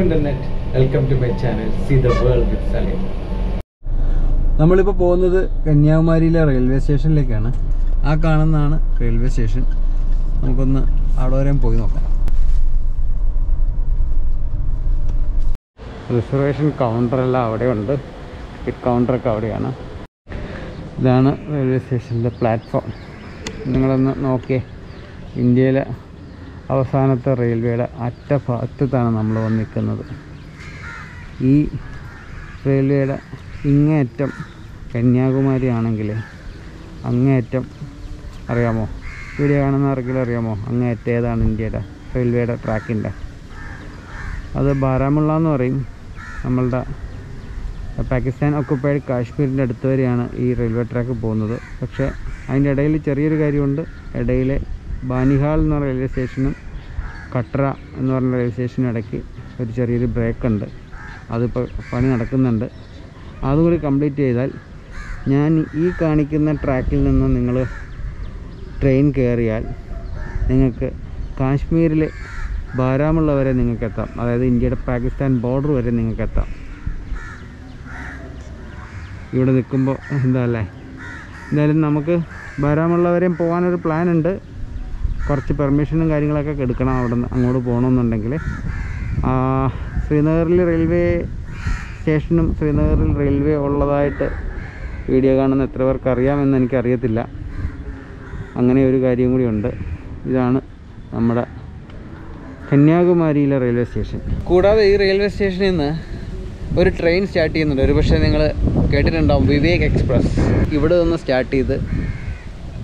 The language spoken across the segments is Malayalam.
internet. Welcome to my channel, See the World with Salil. നമ്മളിപ്പോൾ പോകുന്നത് കന്യാകുമാരിയിലെ റെയിൽവേ സ്റ്റേഷനിലേക്കാണ്. ആ കാണുന്നതാണ് റെയിൽവേ സ്റ്റേഷൻ. നമുക്കൊന്ന് അവിടെ വരെയും പോയി നോക്കാം. റിസർവേഷൻ കൗണ്ടറെല്ലാം അവിടെയുണ്ട്. ടിക്കറ്റ് കൗണ്ടറൊക്കെ അവിടെയാണ്. ഇതാണ് റെയിൽവേ സ്റ്റേഷനിലെ പ്ലാറ്റ്ഫോം. നിങ്ങളൊന്ന് നോക്കിയേ. ഇന്ത്യയിലെ അവസാനത്തെ റെയിൽവേയുടെ അറ്റഭാഗത്താണ് നമ്മൾ വന്ന് നിൽക്കുന്നത്. ഈ റെയിൽവേയുടെ ഇങ്ങേയറ്റം കന്യാകുമാരി ആണെങ്കിൽ അങ്ങേയറ്റം അറിയാമോ? വീഡിയോ കാണുന്നവർക്കെങ്കിലും അറിയാമോ അങ്ങേയറ്റം ഏതാണ് ഇന്ത്യയുടെ റെയിൽവേയുടെ ട്രാക്കിൻ്റെ? അത് ബാരാമുള്ള എന്ന് പറയും. നമ്മളുടെ പാകിസ്ഥാൻ ഒക്കുപ്പൈഡ് കാശ്മീരിൻ്റെ അടുത്ത് വരെയാണ് ഈ റെയിൽവേ ട്രാക്ക് പോകുന്നത്. പക്ഷേ അതിൻ്റെ ഇടയിൽ ചെറിയൊരു കാര്യമുണ്ട്. ഇടയിൽ ബാനിഹാൾ എന്ന റെയിൽവേ സ്റ്റേഷനും കട്ര എന്ന് പറഞ്ഞ റെയിൽവേ സ്റ്റേഷനും ഇടയ്ക്ക് ഒരു ചെറിയൊരു ബ്രേക്ക് ഉണ്ട്. അതിപ്പോൾ പണി നടക്കുന്നുണ്ട്. അതുകൂടി കംപ്ലീറ്റ് ചെയ്താൽ ഞാൻ ഈ കാണിക്കുന്ന ട്രാക്കിൽ നിന്ന് നിങ്ങൾ ട്രെയിൻ കയറിയാൽ നിങ്ങൾക്ക് കാശ്മീരിൽ ബാരാമുള്ള വരെ നിങ്ങൾക്ക് എത്താം. അതായത് ഇന്ത്യയുടെ പാകിസ്ഥാൻ ബോർഡർ വരെ നിങ്ങൾക്ക് എത്താം. ഇവിടെ നിൽക്കുമ്പോൾ എന്താ അല്ലേ? എന്തായാലും നമുക്ക് ബാരാമുള്ള വരെയും പോകാനൊരു പ്ലാൻ ഉണ്ട്. കുറച്ച് പെർമിഷനും കാര്യങ്ങളൊക്കെ എടുക്കണം അവിടെ നിന്ന് അങ്ങോട്ട് പോകണമെന്നുണ്ടെങ്കിൽ. ശ്രീനഗറിൽ റെയിൽവേ സ്റ്റേഷനും ശ്രീനഗറിൽ റെയിൽവേ ഉള്ളതായിട്ട് വീഡിയോ കാണുന്ന എത്ര പേർക്ക് അറിയാമെന്ന് എനിക്കറിയത്തില്ല. അങ്ങനെ ഒരു കാര്യം കൂടി ഉണ്ട്. ഇതാണ് നമ്മുടെ കന്യാകുമാരിയിലെ റെയിൽവേ സ്റ്റേഷൻ. കൂടാതെ ഈ റെയിൽവേ സ്റ്റേഷനിൽ നിന്ന് ഒരു ട്രെയിൻ സ്റ്റാർട്ട് ചെയ്യുന്നുണ്ട്. ഒരു പക്ഷേ നിങ്ങൾ കേട്ടിട്ടുണ്ടാവും, വിവേക് എക്സ്പ്രസ്. ഇവിടെ നിന്ന് സ്റ്റാർട്ട് ചെയ്ത്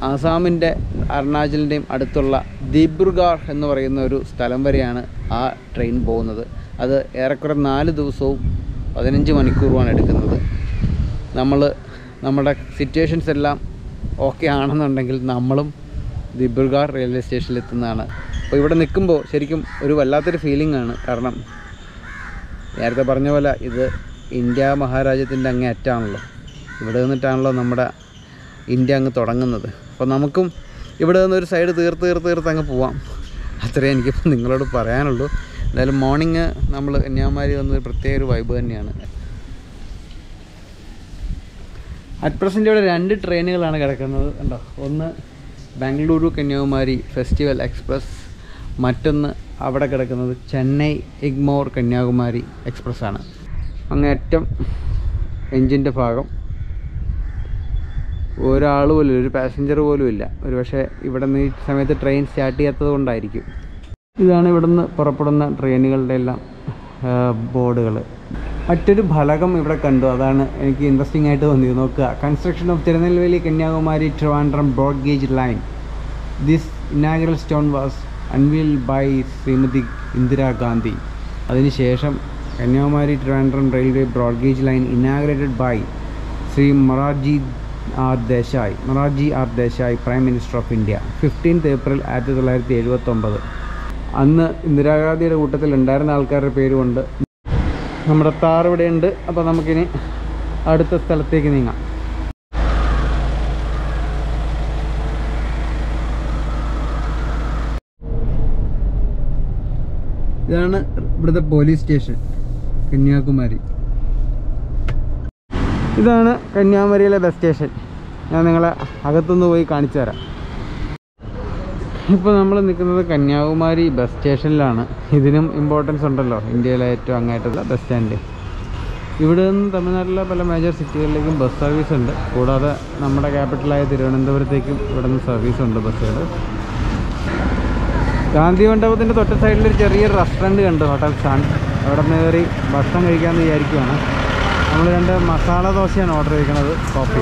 ആസാമിൻ്റെ അരുണാചലിൻ്റെയും അടുത്തുള്ള ദിബ്രുഗാർ എന്ന് പറയുന്ന ഒരു സ്ഥലം വരെയാണ് ആ ട്രെയിൻ പോകുന്നത്. അത് ഏറെക്കുറെ 4 ദിവസവും 15 മണിക്കൂറുമാണ് എടുക്കുന്നത്. നമ്മുടെ സിറ്റുവേഷൻസ് എല്ലാം ഓക്കെ ആണെന്നുണ്ടെങ്കിൽ നമ്മളും ദിബ്രുഗാർ റെയിൽവേ സ്റ്റേഷനിൽ എത്തുന്നതാണ്. അപ്പോൾ ഇവിടെ നിൽക്കുമ്പോൾ ശരിക്കും ഒരു വല്ലാത്തൊരു ഫീലിംഗ് ആണ്. കാരണം നേരത്തെ പറഞ്ഞ പോലെ ഇത് ഇന്ത്യ മഹാരാജ്യത്തിൻ്റെ അങ്ങേ അറ്റാണല്ലോ. ഇവിടെ നിന്നിട്ടാണല്ലോ നമ്മുടെ ഇന്ത്യ അങ്ങ് തുടങ്ങുന്നത്. അപ്പോൾ നമുക്കും ഇവിടെ നിന്നൊരു സൈഡ് തീർത്ത് അങ്ങ് പോവാം. അത്രേ എനിക്കിപ്പോൾ നിങ്ങളോട് പറയാനുള്ളൂ. എന്തായാലും മോർണിംഗ് നമ്മൾ കന്യാകുമാരി വന്നൊരു പ്രത്യേക ഒരു വൈബ് തന്നെയാണ്. അറ്റ് പ്രസൻറ്റ് ഇവിടെ 2 ട്രെയിനുകളാണ് കിടക്കുന്നത്. കണ്ടോ? ഒന്ന് ബാംഗ്ലൂരു കന്യാകുമാരി ഫെസ്റ്റിവൽ എക്സ്പ്രസ്, മറ്റൊന്ന് അവിടെ കിടക്കുന്നത് ചെന്നൈ ഇഗ്മോർ കന്യാകുമാരി എക്സ്പ്രസ് ആണ്. അങ്ങേറ്റം എൻജിൻ്റെ ഭാഗം ഒരാൾ പോലും, ഒരു പാസഞ്ചർ പോലും ഇല്ല. ഒരു പക്ഷേ ഇവിടെ നിന്ന് ഈ സമയത്ത് ട്രെയിൻ സ്റ്റാർട്ട് ചെയ്യാത്തത് കൊണ്ടായിരിക്കും. ഇതാണ് ഇവിടെ നിന്ന് പുറപ്പെടുന്ന ട്രെയിനുകളുടെ എല്ലാം ബോർഡുകൾ. മറ്റൊരു ഫലകം ഇവിടെ കണ്ടു. അതാണ് എനിക്ക് ഇൻട്രസ്റ്റിംഗ് ആയിട്ട് തോന്നിയത്. നോക്കുക, construction of Tirunelveli Kanyakumari Trivandrum broad gauge line. This ഇനാഗറൽ stone was unveiled by Shrimati Indira Gandhi. അതിനുശേഷം Kanyakumari Trivandrum railway broad gauge line ഇനാഗറേറ്റഡ് by Shri Morarji R Desai, prime minister of India, 15 April 1979. അന്ന് ഇന്ദിരാഗാന്ധിയുടെ കൂട്ടത്തിൽ ഉണ്ടായിരുന്ന ആൾക്കാരുടെ പേരുമുണ്ട്. നമ്മുടെ താർ ഇവിടെയുണ്ട്. അപ്പോൾ നമുക്കിനി അടുത്ത സ്ഥലത്തേക്ക് നീങ്ങാം. ഇതാണ് ഇവിടുത്തെ പോലീസ് സ്റ്റേഷൻ, കന്യാകുമാരി. ഇതാണ് കന്യാകുമാരിയിലെ ബസ് സ്റ്റേഷൻ. ഞാൻ നിങ്ങളെ അകത്തുനിന്ന് പോയി കാണിച്ചു തരാം. ഇപ്പോൾ നമ്മൾ നിൽക്കുന്നത് കന്യാകുമാരി ബസ് സ്റ്റേഷനിലാണ്. ഇതിനും ഇമ്പോർട്ടൻസ് ഉണ്ടല്ലോ, ഇന്ത്യയിലെ ഏറ്റവും അങ്ങേറ്റത്തുള്ള ബസ് സ്റ്റാൻഡ്. ഇവിടെ നിന്ന് തമിഴ്നാട്ടിലെ പല മേജർ സിറ്റികളിലേക്കും ബസ് സർവീസ് ഉണ്ട്. കൂടാതെ നമ്മുടെ ക്യാപിറ്റലായ തിരുവനന്തപുരത്തേക്കും ഇവിടെ നിന്ന് സർവീസ് ഉണ്ട് ബസ്സുകൾ. ഗാന്ധി മണ്ഡപത്തിൻ്റെ തൊട്ട സൈഡിലൊരു ചെറിയൊരു റെസ്റ്റോറൻറ്റ് കണ്ടു, ഹോട്ടൽ സാൻ. അവിടെ നിന്ന് കയറി ഭക്ഷണം കഴിക്കാമെന്ന് വിചാരിക്കുവാണ്. നമ്മൾ 2 മസാല ദോശയാണ് ഓർഡർ ചെയ്തിരിക്കുന്നത്. കോഫി.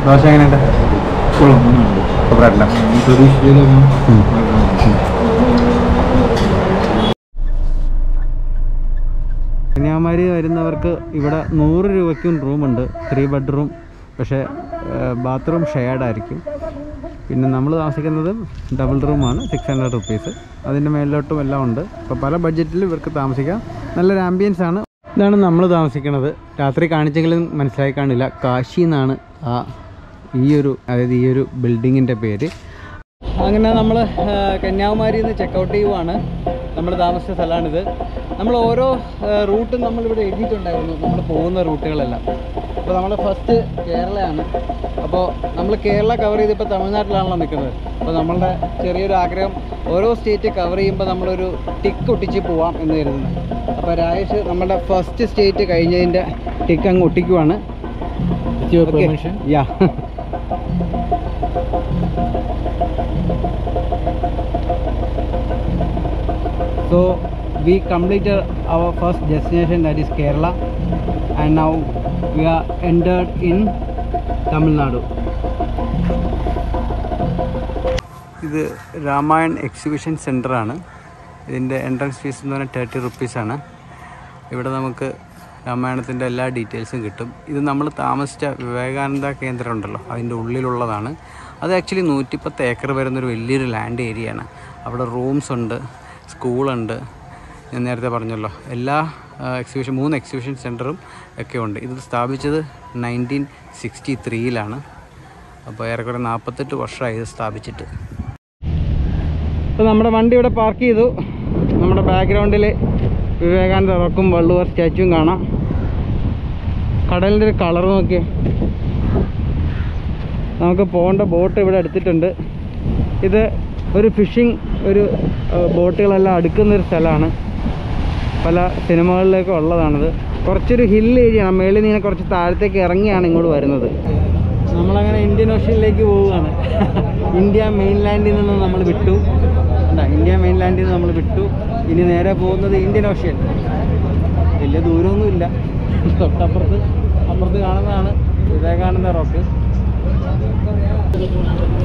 ദോശ എങ്ങനെയുണ്ട്? കന്യാകുമാരി വരുന്നവർക്ക് ഇവിടെ 100 രൂപയ്ക്കും റൂമുണ്ട്, 3 ബെഡ്റൂം. പക്ഷേ ബാത്റൂം ഷെയർഡ് ആയിരിക്കും. പിന്നെ നമ്മൾ താമസിക്കുന്നത് ഡബിൾ റൂമാണ്, 600 റുപ്പീസ്. അതിൻ്റെ മേലിലോട്ടും എല്ലാം ഉണ്ട്. അപ്പോൾ പല ബഡ്ജറ്റിൽ ഇവർക്ക് താമസിക്കാം. നല്ലൊരു ആംബിയൻസ് ആണ്. ഇതാണ് നമ്മൾ താമസിക്കുന്നത്. രാത്രി കാണിച്ചെങ്കിലും മനസ്സിലായി കാണില്ല, കാശി എന്നാണ് ഈ ഒരു ബിൽഡിങ്ങിൻ്റെ പേര്. അങ്ങനെ നമ്മൾ കന്യാകുമാരിയിൽ നിന്ന് ചെക്കൗട്ട് ചെയ്യുവാണ്. നമ്മൾ താമസിച്ച സ്ഥലമാണിത്. നമ്മൾ ഓരോ റൂട്ടും നമ്മളിവിടെ എഴുതിയിട്ടുണ്ടായിരുന്നു, നമ്മൾ പോകുന്ന റൂട്ടുകളെല്ലാം. അപ്പോൾ നമ്മൾ ഫസ്റ്റ് കേരളയാണ്. അപ്പോൾ നമ്മൾ കേരള കവർ ചെയ്തിപ്പോൾ തമിഴ്നാട്ടിലാണല്ലോ നിൽക്കുന്നത്. അപ്പോൾ നമ്മളുടെ ചെറിയൊരു ആഗ്രഹം ഓരോ സ്റ്റേറ്റ് കവർ ചെയ്യുമ്പോൾ നമ്മളൊരു ടിക്ക് ഒട്ടിച്ച് പോവാം എന്ന് കരുതുന്നത്. അപ്പോൾ രാജേഷ് നമ്മുടെ ഫസ്റ്റ് സ്റ്റേറ്റ് കഴിഞ്ഞതിൻ്റെ ടിക്ക് അങ്ങ് ഒട്ടിക്കുവാണ്. യാ, so we completed our first destination, that is Kerala, and now we are entered in Tamil Nadu. ഇത് രാമായൺ എക്സിബിഷൻ സെൻ്ററാണ്. ഇതിൻ്റെ എൻട്രൻസ് ഫീസ് എന്ന് പറഞ്ഞാൽ 30 റുപ്പീസാണ്. ഇവിടെ നമുക്ക് രാമായണത്തിൻ്റെ എല്ലാ ഡീറ്റെയിൽസും കിട്ടും. ഇത് നമ്മൾ താമസിച്ച വിവേകാനന്ദ കേന്ദ്രം ഉണ്ടല്ലോ, അതിൻ്റെ ഉള്ളിലുള്ളതാണ്. അത് ആക്ച്വലി 110 ഏക്കർ വരുന്നൊരു വലിയൊരു ലാൻഡ് ഏരിയയാണ്. അവിടെ റൂംസ് ഉണ്ട്, സ്കൂളുണ്ട്, ഞാൻ നേരത്തെ പറഞ്ഞല്ലോ. എല്ലാ 3 എക്സിബിഷൻ സെൻറ്ററും ഒക്കെ ഉണ്ട്. ഇത് സ്ഥാപിച്ചത് 1963-ലാണ്. അപ്പോൾ ഏറെക്കുറെ 48 വർഷമായി ഇത് സ്ഥാപിച്ചിട്ട്. അപ്പോൾ നമ്മുടെ വണ്ടി ഇവിടെ പാർക്ക് ചെയ്തു. നമ്മുടെ ബാക്ക്ഗ്രൗണ്ടിൽ വിവേകാനന്ദ റോക്കും വള്ളുവർ സ്റ്റാച്ചുവും കാണാം. കടലിൻ്റെ ഒരു കളർ നോക്കിയേ. നമുക്ക് പോകേണ്ട ബോട്ട് ഇവിടെ എടുത്തിട്ടുണ്ട്. ഇത് ഒരു ഫിഷിംഗ് ബോട്ടുകളെല്ലാം അടുക്കുന്നൊരു സ്ഥലമാണ്. പല സിനിമകളിലേക്കും ഉള്ളതാണിത്. കുറച്ചൊരു ഹിൽ ഏരിയയാണ്. മേളിൽ നിന്ന് ഇങ്ങനെ കുറച്ച് താഴത്തേക്ക് ഇറങ്ങിയാണ് ഇങ്ങോട്ട് വരുന്നത്. നമ്മളങ്ങനെ ഇന്ത്യൻ ഓഷ്യനിലേക്ക് പോവുകയാണ്. ഇന്ത്യ മെയിൻലാൻഡിൽ നിന്ന് നമ്മൾ വിട്ടു. ഇനി നേരെ പോകുന്നത് ഇന്ത്യൻ ഓഷ്യൻ. വലിയ ദൂരമൊന്നുമില്ല. അപ്പുറത്ത് കാണുന്നതാണ് വിവേകാനന്ദ റോക്ക്.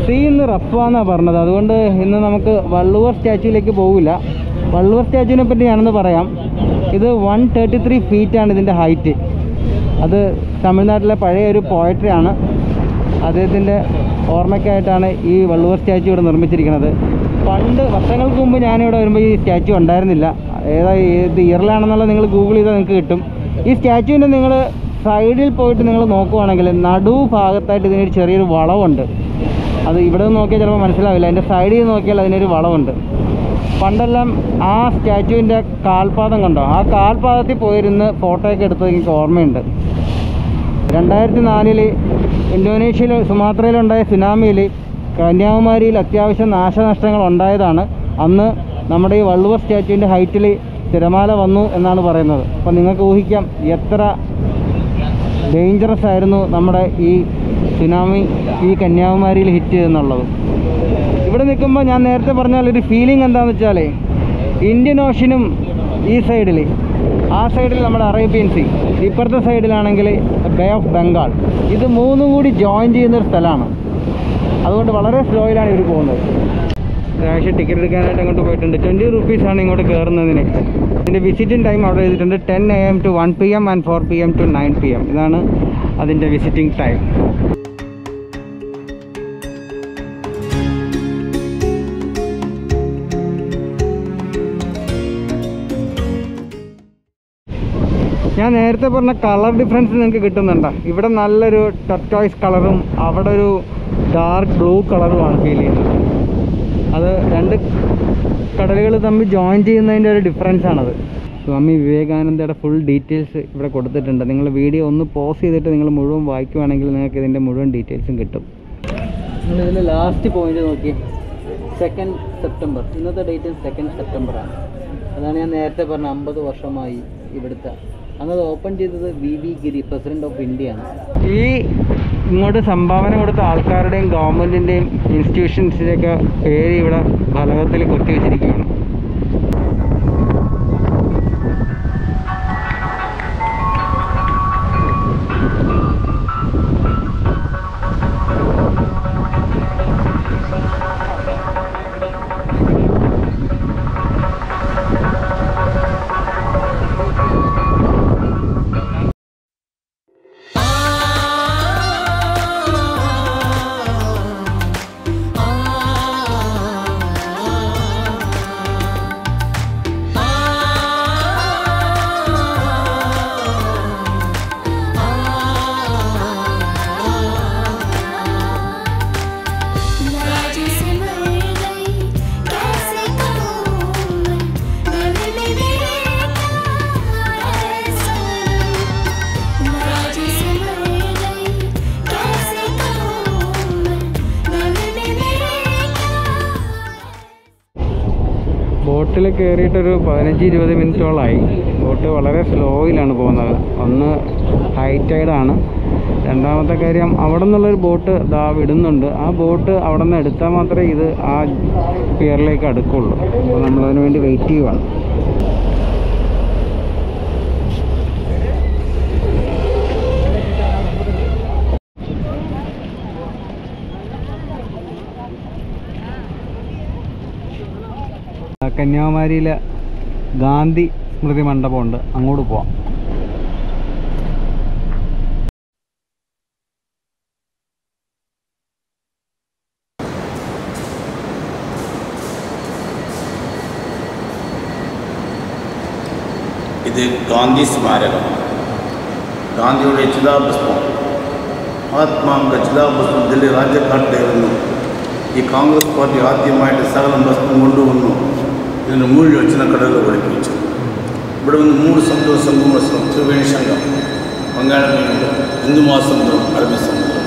സീ ഇന്ന് റഫാന്നാണ് പറഞ്ഞത്. അതുകൊണ്ട് ഇന്ന് നമുക്ക് വള്ളുവർ സ്റ്റാച്യൂയിലേക്ക് പോകില്ല. വള്ളുവർ സ്റ്റാച്യൂവിനെ പറ്റി ഞാനൊന്ന് പറയാം. ഇത് 133 ഫീറ്റാണ് ഇതിൻ്റെ ഹൈറ്റ്. അത് തമിഴ്നാട്ടിലെ പഴയ ഒരു പോയട്രിയാണ്. അദ്ദേഹത്തിൻ്റെ ഓർമ്മയ്ക്കായിട്ടാണ് ഈ വള്ളുവർ സ്റ്റാച്യൂ ഇവിടെ നിർമ്മിച്ചിരിക്കുന്നത്. പണ്ട് വർഷങ്ങൾക്ക് മുമ്പ് ഞാനിവിടെ വരുമ്പോൾ ഈ സ്റ്റാച്യൂ ഉണ്ടായിരുന്നില്ല. ഏത് ഇയറിലാണെന്നുള്ളത് നിങ്ങൾ ഗൂഗിൾ ചെയ്താൽ നിങ്ങൾക്ക് കിട്ടും. ഈ സ്റ്റാച്യൂവിൻ്റെ നിങ്ങൾ സൈഡിൽ പോയിട്ട് നിങ്ങൾ നോക്കുവാണെങ്കിൽ നടു ഭാഗത്തായിട്ട് ഇതിനൊരു ചെറിയൊരു വളവുണ്ട്. അത് ഇവിടെ നിന്ന് നോക്കിയാൽ ചിലപ്പോൾ മനസ്സിലാവില്ല. അതിൻ്റെ സൈഡിൽ നോക്കിയാൽ അതിനൊരു വളവുണ്ട്. പണ്ടെല്ലാം ആ സ്റ്റാച്യൂവിൻ്റെ കാൽപാദം കണ്ടോ, ആ കാൽപാദത്തിൽ പോയിരുന്ന് ഫോട്ടോയൊക്കെ എടുത്തത് എനിക്ക് ഓർമ്മയുണ്ട്. 2004 ഇന്തോനേഷ്യയിൽ സുമാത്രയിലുണ്ടായ സുനാമിയിൽ കന്യാകുമാരിയിൽ അത്യാവശ്യം നാശനഷ്ടങ്ങൾ ഉണ്ടായതാണ്. അന്ന് നമ്മുടെ ഈ വള്ളുവർ സ്റ്റാച്യൂവിൻ്റെ ഹൈറ്റിൽ തിരമാല വന്നു എന്നാണ് പറയുന്നത്. അപ്പോൾ നിങ്ങൾക്ക് ഊഹിക്കാം എത്ര ഡേഞ്ചറസ് ആയിരുന്നു നമ്മുടെ ഈ സുനാമി ഈ കന്യാകുമാരിയിൽ ഹിറ്റ് എന്നുള്ളത്. ഇവിടെ നിൽക്കുമ്പോൾ ഞാൻ നേരത്തെ പറഞ്ഞാൽ ഒരു ഫീലിംഗ് എന്താണെന്ന് വെച്ചാൽ, ഇന്ത്യൻ ഓഷ്യനും ഈ സൈഡിൽ, ആ സൈഡിൽ നമ്മുടെ അറേബ്യൻ സീ, ഇപ്പുറത്തെ സൈഡിലാണെങ്കിൽ ബേ ഓഫ് ബംഗാൾ. ഇത് മൂന്നും കൂടി ജോയിൻ ചെയ്യുന്നൊരു സ്ഥലമാണ്. അതുകൊണ്ട് വളരെ സ്ലോയിലാണ് ഇവർ പോകുന്നത്. രാഷ്ട്രീയ ടിക്കറ്റ് എടുക്കാനായിട്ട് അങ്ങോട്ട് പോയിട്ടുണ്ട്. 20 റുപ്പീസാണ് ഇങ്ങോട്ട് കയറുന്നതിന്. ഇതിൻ്റെ വിസിറ്റിംഗ് ടൈം അവിടെ എഴുതിയിട്ടുണ്ട് 10 AM to 1 PM and 4 PM to 9 PM. ഇതാണ് അതിൻ്റെ വിസിറ്റിംഗ് ടൈം. ഞാൻ നേരത്തെ പറഞ്ഞ കളർ ഡിഫറൻസ് നിങ്ങൾക്ക് കിട്ടുന്നുണ്ടോ? ഇവിടെ നല്ലൊരു ടർക്കോയ്സ് കളറും അവിടെ ഒരു ഡാർക്ക് ബ്ലൂ കളറുമാണ് ഫീൽ ചെയ്യുന്നത്. അത് രണ്ട് കടലുകൾ തമ്മിൽ ജോയിൻ ചെയ്യുന്നതിൻ്റെ ഒരു ഡിഫറൻസാണത്. സ്വാമി വിവേകാനന്ദയുടെ ഫുൾ ഡീറ്റെയിൽസ് ഇവിടെ കൊടുത്തിട്ടുണ്ട്. നിങ്ങൾ വീഡിയോ ഒന്ന് പോസ് ചെയ്തിട്ട് നിങ്ങൾ മുഴുവൻ വായിക്കുവാണെങ്കിൽ നിങ്ങൾക്ക് ഇതിൻ്റെ മുഴുവൻ ഡീറ്റെയിൽസും കിട്ടും. നിങ്ങളിതിൽ ലാസ്റ്റ് പോയിന്റ് നോക്കി, 2 സെപ്റ്റംബർ. ഇന്നത്തെ ഡേറ്റ് 2 സെപ്റ്റംബറാണ്. അതാണ് ഞാൻ നേരത്തെ പറഞ്ഞ 50 വർഷമായി ഇവിടുത്തെ. അന്നത് ഓപ്പൺ ചെയ്തത് VV ഗിരി, പ്രസിഡന്റ് ഓഫ് ഇന്ത്യയാണ്. ഈ ഇങ്ങോട്ട് സംഭാവന കൊടുത്ത ആൾക്കാരുടെയും ഗവൺമെൻറ്റിൻ്റെയും ഇൻസ്റ്റിറ്റ്യൂഷൻസിൻ്റെയൊക്കെ പേര് ഇവിടെ ഫലകത്തിൽ കൊത്തിവെച്ചിരിക്കുകയാണ്. കയറിയിട്ടൊരു 15-20 മിനിറ്റോളമായി. ബോട്ട് വളരെ സ്ലോയിലാണ് പോകുന്നത്. ഒന്ന് ഹൈ ടൈഡാണ്. രണ്ടാമത്തെ കാര്യം, അവിടെ നിന്നുള്ളൊരു ബോട്ട് ദാ വിടുന്നുണ്ട്. ആ ബോട്ട് അവിടെ നിന്ന് എടുത്താൽ മാത്രമേ ഇത് ആ പിയറിലേക്ക് അടുക്കുള്ളൂ. അപ്പോൾ നമ്മളതിന് വേണ്ടി വെയിറ്റ് ചെയ്യുവാണ്. കന്യാകുമാരിയിലെ ഗാന്ധി സ്മൃതി മണ്ഡപമുണ്ട്, അങ്ങോട്ട് പോവാം. ഇത് ഗാന്ധി സ്മാരകം. ഗാന്ധിയുടെ ചിതാഭസ്മം, മഹാത്മാവിൻ്റെ ചിതാഭസ്മം ദില്ലി രാജഘാട്ടിലായിരുന്നു. ഈ കോൺഗ്രസ് പാർട്ടി ആദ്യമായിട്ട് സകലം ഭസ്മം കൊണ്ടുവന്നു ഇതിന് മൂഴി വെച്ചിന കടലിൽ ഒളിപ്പിച്ചു. ഇവിടെ വന്ന് 3 സംഗമ ത്രിവേണി സംഘം, ബംഗാളിലുണ്ട്, ഹിന്ദു മഹാസമുദ്രം, അറബി സമുദ്രം.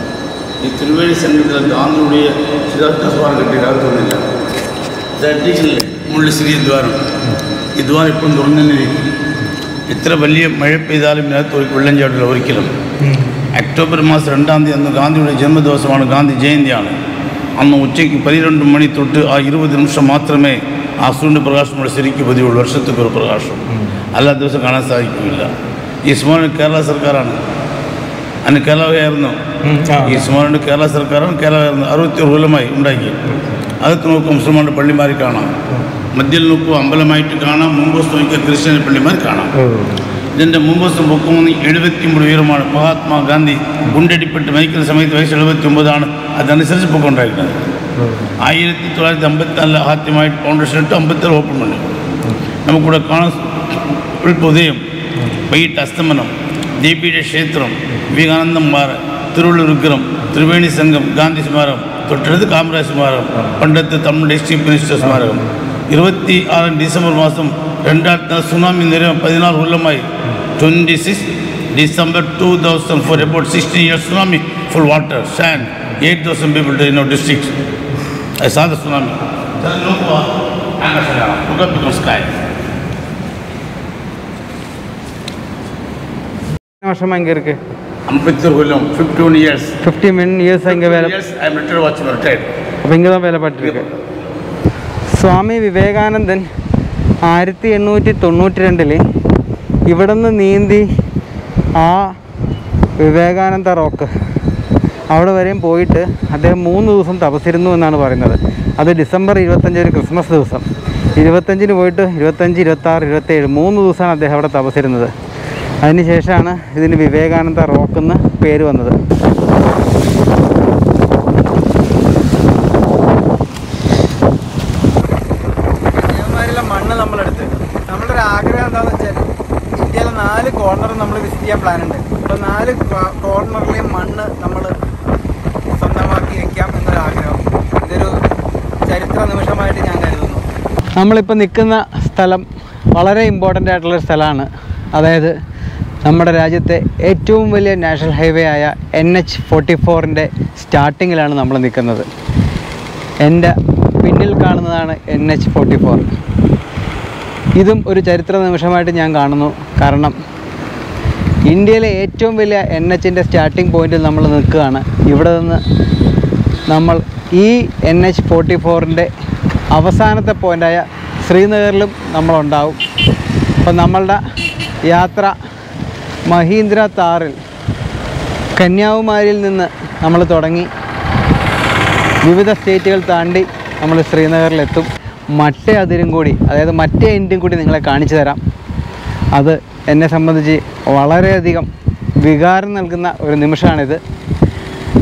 ഈ ത്രിവേണി സംഘത്തിൽ ഗാന്ധിയുടെ ശിലാസ്മാരം കെട്ടിയിടാത്തൊന്നുമില്ല. ഇത് അഡീഷണൽ മുള്ളി ശ്രീ ദ്വാരം. ഈ ദ്വാരം ഇപ്പം തുറന്നിരിക്കും. ഇത്ര വലിയ മഴ പെയ്താലും ഇതിനകത്ത് വെള്ളം ചാടില്ല ഒരിക്കലും. ഒക്ടോബർ മാസം 2-ാം തീയതി അന്ന് ഗാന്ധിയുടെ ജന്മദിവസമാണ്, ഗാന്ധി ജയന്തിയാണ്. അന്ന് ഉച്ചയ്ക്ക് 12 മണി തൊട്ട് ആ 20 നിമിഷം മാത്രമേ ആ സൂര്യൻ്റെ പ്രകാശം ഇവിടെ ശരിക്കും പതിവുള്ളൂ. വർഷത്തേക്കൊരു പ്രകാശം, എല്ലാ ദിവസം കാണാൻ സാധിക്കില്ല. ഈ സ്മരണം കേരള സർക്കാരാണ്. അതിന് കേരളമായിരുന്നു. ഈ സ്മരണം കേരള സർക്കാരാണ്. കേരളമായിരുന്നു. 61 കൊല്ലമായി ഉണ്ടാക്കി. അതൊക്കെ നോക്കും മുസ്ലിമാരുടെ പള്ളിമാർ കാണാം, മധ്യയിൽ നോക്കുക അമ്പലമായിട്ട് കാണാം, മുമ്പസ് നോക്കിയാൽ ക്രിസ്ത്യാനി പള്ളിമാർ കാണാം. ഇതിൻ്റെ മുമ്പസ് പൊക്കമൊന്ന് 73 ഉയരമാണ്. മഹാത്മാഗാന്ധി ഗുണ്ടടിപ്പെട്ട് മരിക്കുന്ന സമയത്ത് വയസ്സ് 79ആണ്. അതനുസരിച്ച് പൊക്കമുണ്ടായിരുന്നത്. 1954 ആദ്യമായിട്ട് ഫൗണ്ടേഷൻ ഇട്ട് 56 ഓപ്പൺ പണി. നമുക്കിവിടെ കാണാൻ ഉദയം, വൈകിട്ട് അസ്തമനം, ദേവിയുടെ ക്ഷേത്രം, വിവേകാനന്ദ മാർ, തിരുവള്ളൂർ വിഗ്രഹം, ത്രിവേണി സംഘം, ഗാന്ധി സ്മാരകം, തൊട്ടടുത്ത് കാമരാജ് സ്മാരകം, പണ്ടത്തെ തമിഴ് ചീഫ് മിനിസ്റ്റർ സ്മാരകം. 26 ഡിസംബർ മാസം 2004 സുനാമി നേരം 16 കൊല്ലമായി. 26 December 2004, about 16 years tsunami, full water, sand, 8,000 people in our district. I saw the tsunami. Look up to the sky. വർഷം ഇருக்கு 51 കൊല്ലം, 51 years. 51 years இங்க வேலை. Yes, I am retired watchman, retired. அப்ப இங்க தான் வேலை பார்த்துருக்கு. സ്വാമി വിവേകാനന്ദൻ 1892 ഇവിടെ നിന്ന് നീന്തി ആ വിവേകാനന്ദ റോക്ക് അവിടെ വരെയും പോയിട്ട് അദ്ദേഹം 3 ദിവസം തപസ്സിരുന്നു എന്നാണ് പറയുന്നത്. അത് ഡിസംബർ 25 ഒരു ക്രിസ്മസ് ദിവസം. 25-ന് പോയിട്ട് 25, 26, 27 3 ദിവസമാണ് അദ്ദേഹം അവിടെ തപസ്സിരുന്നത്. അതിനുശേഷമാണ് ഇതിന് വിവേകാനന്ദ റോക്ക് എന്ന് പേര് വന്നത്. കന്യാകുമാരിയിലെ മണ്ണ് നമ്മളെടുത്ത് നമ്മളൊരു ആഗ്രഹം എന്താണെന്ന് വെച്ചാൽ ഇന്ത്യയിലെ 4 കോർണർ നമ്മൾ വിസിറ്റ് ചെയ്യാൻ പ്ലാനുണ്ട്. അപ്പോൾ 4 കോർണറിലെയും മണ്ണ് നമ്മൾ സ്വന്തമാക്കി വയ്ക്കാം എന്നൊരാഗ്രഹം. ഇതൊരു ചരിത്ര നിമിഷമായിട്ട് ഞാൻ കരുതുന്നു. നമ്മളിപ്പോൾ നിൽക്കുന്ന സ്ഥലം വളരെ ഇമ്പോർട്ടൻ്റ് ആയിട്ടുള്ളൊരു സ്ഥലമാണ്. അതായത് നമ്മുടെ രാജ്യത്തെ ഏറ്റവും വലിയ നാഷണൽ ഹൈവേ ആയ NH44-ൻ്റെ സ്റ്റാർട്ടിങ്ങിലാണ് നമ്മൾ നിൽക്കുന്നത്. എൻ്റെ പിന്നിൽ കാണുന്നതാണ് NH44. ഇതും ഒരു ചരിത്ര നിമിഷമായിട്ട് ഞാൻ കാണുന്നു. കാരണം ഇന്ത്യയിലെ ഏറ്റവും വലിയ NHൻ്റെ സ്റ്റാർട്ടിംഗ് പോയിന്റിൽ നമ്മൾ നിൽക്കുകയാണ്. ഇവിടെ നിന്ന് നമ്മൾ ഈ NH44-ൻ്റെ അവസാനത്തെ പോയിൻ്റായ ശ്രീനഗറിലും നമ്മളുണ്ടാവും. അപ്പോൾ നമ്മളുടെ യാത്ര മഹീന്ദ്ര താറിൽ കന്യാകുമാരിയിൽ നിന്ന് നമ്മൾ തുടങ്ങി വിവിധ സ്റ്റേറ്റുകൾ താണ്ടി നമ്മൾ ശ്രീനഗറിലെത്തും. മറ്റേ അതിരും കൂടി, അതായത് മറ്റേ എൻഡും കൂടി നിങ്ങളെ കാണിച്ചു തരാം. അത് എന്നെ സംബന്ധിച്ച് വളരെയധികം വികാരം നൽകുന്ന ഒരു നിമിഷമാണിത്.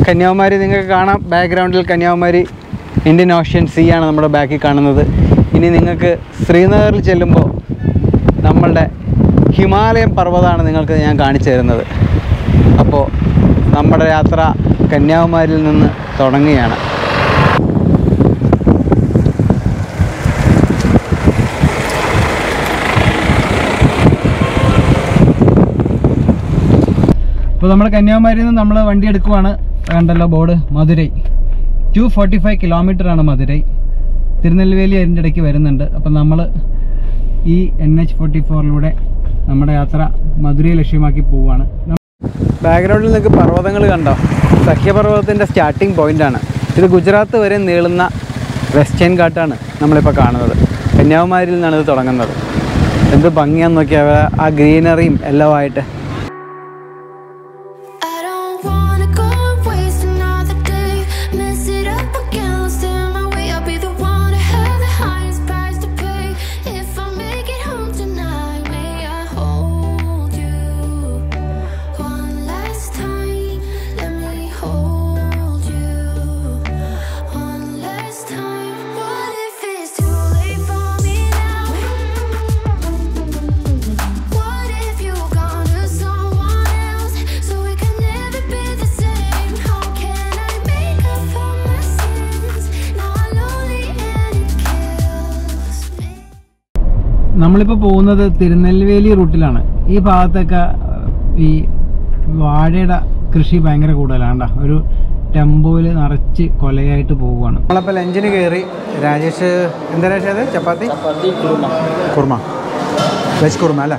കന്യാകുമാരി നിങ്ങൾക്ക് കാണാം, ബാക്ക്ഗ്രൗണ്ടിൽ കന്യാകുമാരി ഇന്ത്യൻ ഓഷ്യൻ സീ ആണ് നമ്മുടെ ബാക്കിൽ കാണുന്നത്. ഇനി നിങ്ങൾക്ക് ശ്രീനഗറിൽ ചെല്ലുമ്പോൾ നമ്മളുടെ ഹിമാലയൻ പർവ്വതമാണ് നിങ്ങൾക്ക് ഞാൻ കാണിച്ചു തരുന്നത്. അപ്പോൾ നമ്മുടെ യാത്ര കന്യാകുമാരിയിൽ നിന്ന് തുടങ്ങുകയാണ്. അപ്പോൾ നമ്മൾ കന്യാകുമാരിയിൽ നിന്ന് നമ്മൾ വണ്ടി എടുക്കുവാണ്. കണ്ടല്ലോ ബോർഡ്, മധുരൈ. 245 കിലോമീറ്ററാണ് മധുരൈ. തിരുനെൽവേലി അതിൻ്റെ ഇടയ്ക്ക് വരുന്നുണ്ട്. അപ്പം നമ്മൾ ഈ NH44 നമ്മുടെ യാത്ര മധുരയെ ലക്ഷ്യമാക്കി പോവുകയാണ്. ബാക്ക്ഗ്രൗണ്ടിൽ നിങ്ങൾക്ക് പർവ്വതങ്ങൾ കണ്ടോ? സഖ്യപർവ്വതത്തിൻ്റെ സ്റ്റാർട്ടിംഗ് പോയിൻ്റാണ് ഇത്. ഗുജറാത്ത് വരെ നീളുന്ന വെസ്റ്റേൺ ഘാട്ടാണ് നമ്മളിപ്പോൾ കാണുന്നത്. കന്യാകുമാരിയിൽ നിന്നാണ് ഇത് തുടങ്ങുന്നത്. എന്ത് ഭംഗിയാന്ന് നോക്കിയാൽ ആ ഗ്രീനറിയും എല്ലാമായിട്ട്. നമ്മളിപ്പോൾ പോകുന്നത് തിരുനെൽവേലി റൂട്ടിലാണ്. ഈ ഭാഗത്തൊക്കെ ഈ വാഴയുടെ കൃഷി ഭയങ്കര കൂടുതലാണ്. ഒരു ടെമ്പോയിൽ നിറച്ച് കൊലയായിട്ട് പോവുകയാണ്. നമ്മളപ്പോൾ ലഞ്ചിന് കയറി. രാജേഷ് എന്താ രാജേഷ്? ചപ്പാത്തി കുർമ, വെജ് കുർമ അല്ല,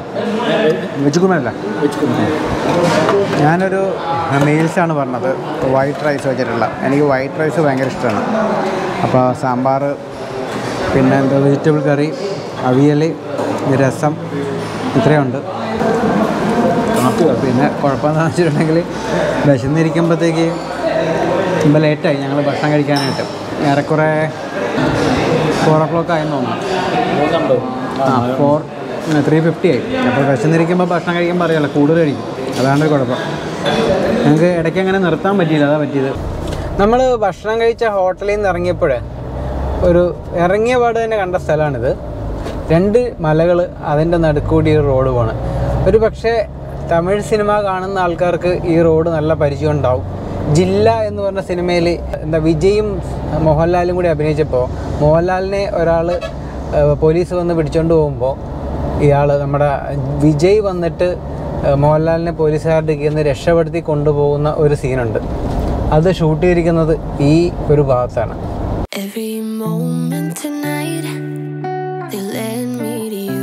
വെജ് കുർമ അല്ല, ഞാനൊരു മീൽസാണ് പറഞ്ഞത്. വൈറ്റ് റൈസ് വെച്ചിട്ടുള്ള. എനിക്ക് വൈറ്റ് റൈസ് ഭയങ്കര ഇഷ്ടമാണ്. അപ്പോൾ സാമ്പാർ, പിന്നെ എന്താ വെജിറ്റബിൾ കറി, അവിയൽ, രസം, ഇത്രയുണ്ട്. പിന്നെ കുഴപ്പമെന്ന് വെച്ചിട്ടുണ്ടെങ്കിൽ വിശന്നിരിക്കുമ്പോഴത്തേക്ക് ഇപ്പോൾ ലേറ്റായി ഞങ്ങൾ ഭക്ഷണം കഴിക്കാനായിട്ട്. ഏറെക്കുറെ 4 o'clock ആയെന്ന് തോന്നുന്നു. 3:50 ആയി. അപ്പോൾ വിശന്നിരിക്കുമ്പോൾ ഭക്ഷണം കഴിക്കുമ്പോൾ അറിയാമല്ലോ, കൂടുതൽ കഴിക്കും. അതാണ് കുഴപ്പം. ഞങ്ങൾക്ക് ഇടയ്ക്ക് അങ്ങനെ നിർത്താൻ പറ്റിയില്ല, അതാണ് പറ്റിയത്. നമ്മൾ ഭക്ഷണം കഴിച്ച ഹോട്ടലിൽ നിന്ന് ഇറങ്ങിയപ്പോൾ ഇറങ്ങിയ പാട് തന്നെ കണ്ട സ്ഥലമാണിത്. 2 മലകൾ, അതിൻ്റെ നടുക്കൂടി ഒരു റോഡ് പോണ്. ഒരു പക്ഷേ തമിഴ് സിനിമ കാണുന്ന ആൾക്കാർക്ക് ഈ റോഡ് നല്ല പരിചയം ഉണ്ടാവും. ജില്ല എന്ന് പറഞ്ഞ സിനിമയിൽ വിജയും മോഹൻലാലും കൂടി അഭിനയിച്ചപ്പോൾ മോഹൻലാലിനെ ഒരാൾ പോലീസ് വന്ന് പിടിച്ചുകൊണ്ട് പോകുമ്പോൾ നമ്മുടെ വിജയ് വന്നിട്ട് മോഹൻലാലിനെ പോലീസുകാരുടെ കീഴിൽ രക്ഷപ്പെടുത്തി കൊണ്ടുപോകുന്ന ഒരു സീനുണ്ട്. അത് ഷൂട്ട് ചെയ്തിരിക്കുന്നത് ഈ ഒരു ഭാഗത്താണ്. They led me to you.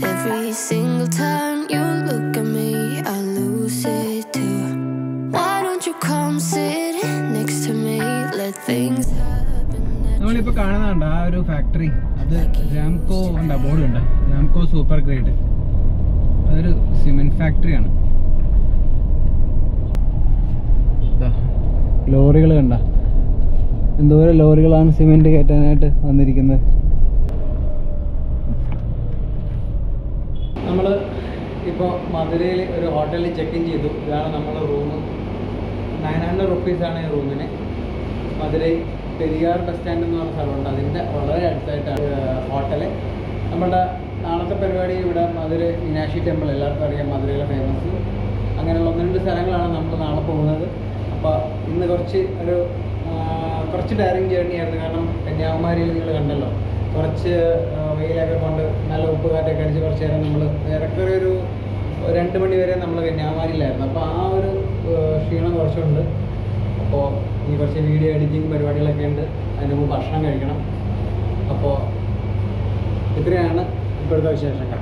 Every single time you look at me, I lose it too. Why don't you come sit next to me? Let things happen. നമ്മളിപ്പോൾ കാണുന്നുണ്ട് ആ ഒരു ഫാക്ടറി. അത് രാംകോ ഉണ്ട്, ബോർഡ് ഉണ്ട്, രാംകോ സൂപ്പർ ഗ്രേഡ്. അതൊരു സിമെൻറ്റ് ഫാക്ടറിയാണ്. ലോറികൾ കണ്ട, എന്തോരം ലോറികളാണ് സിമെൻറ്റ് കയറ്റാനായിട്ട് വന്നിരിക്കുന്നത്. നമ്മൾ ഇപ്പോൾ മധുരയിൽ ഒരു ഹോട്ടലിൽ ചെക്ക് ഇൻ ചെയ്തു. ഇതാണ് നമ്മുടെ റൂം. 900 rupees ഈ റൂമിന്. മധുരൈ പെരിയാർ ബസ് സ്റ്റാൻഡ് എന്ന് പറഞ്ഞ സ്ഥലമുണ്ട്, അതിൻ്റെ വളരെ അടുത്തായിട്ടാണ് ഹോട്ടല്. നമ്മുടെ നാളത്തെ പരിപാടി ഇവിടെ മധുര മീനാക്ഷി ടെമ്പിൾ, എല്ലാവർക്കും അറിയാം, മധുരയിലെ ഫേമസ്. അങ്ങനെയുള്ള 1-2 സ്ഥലങ്ങളാണ് നമ്മൾ നാളെ പോകുന്നത്. അപ്പോൾ ഇന്ന് കുറച്ച് ഡയറിങ് ജേർണി ആയിരുന്നു. കാരണം കന്യാകുമാരിയിൽ നിങ്ങൾ കണ്ടല്ലോ, കുറച്ച് വെയിലൊക്കെ കൊണ്ട് നല്ല ഉപ്പുകാറ്റൊക്കെ അടിച്ച് കുറച്ച് നേരം നമ്മൾ ഏറെക്കുറെ ഒരു 2 മണി വരെ നമ്മൾ കന്യാകുമാരിയിലായിരുന്നു. അപ്പോൾ ആ ഒരു ക്ഷീണം കുറച്ചുണ്ട്. അപ്പോൾ ഈ കുറച്ച് വീഡിയോ എഡിറ്റിംഗ് പരിപാടികളൊക്കെ ഉണ്ട്. അതിന് മുമ്പ് ഭക്ഷണം കഴിക്കണം. അപ്പോൾ ഇത്രയാണ് ഇപ്പോഴത്തെ വിശേഷങ്ങൾ.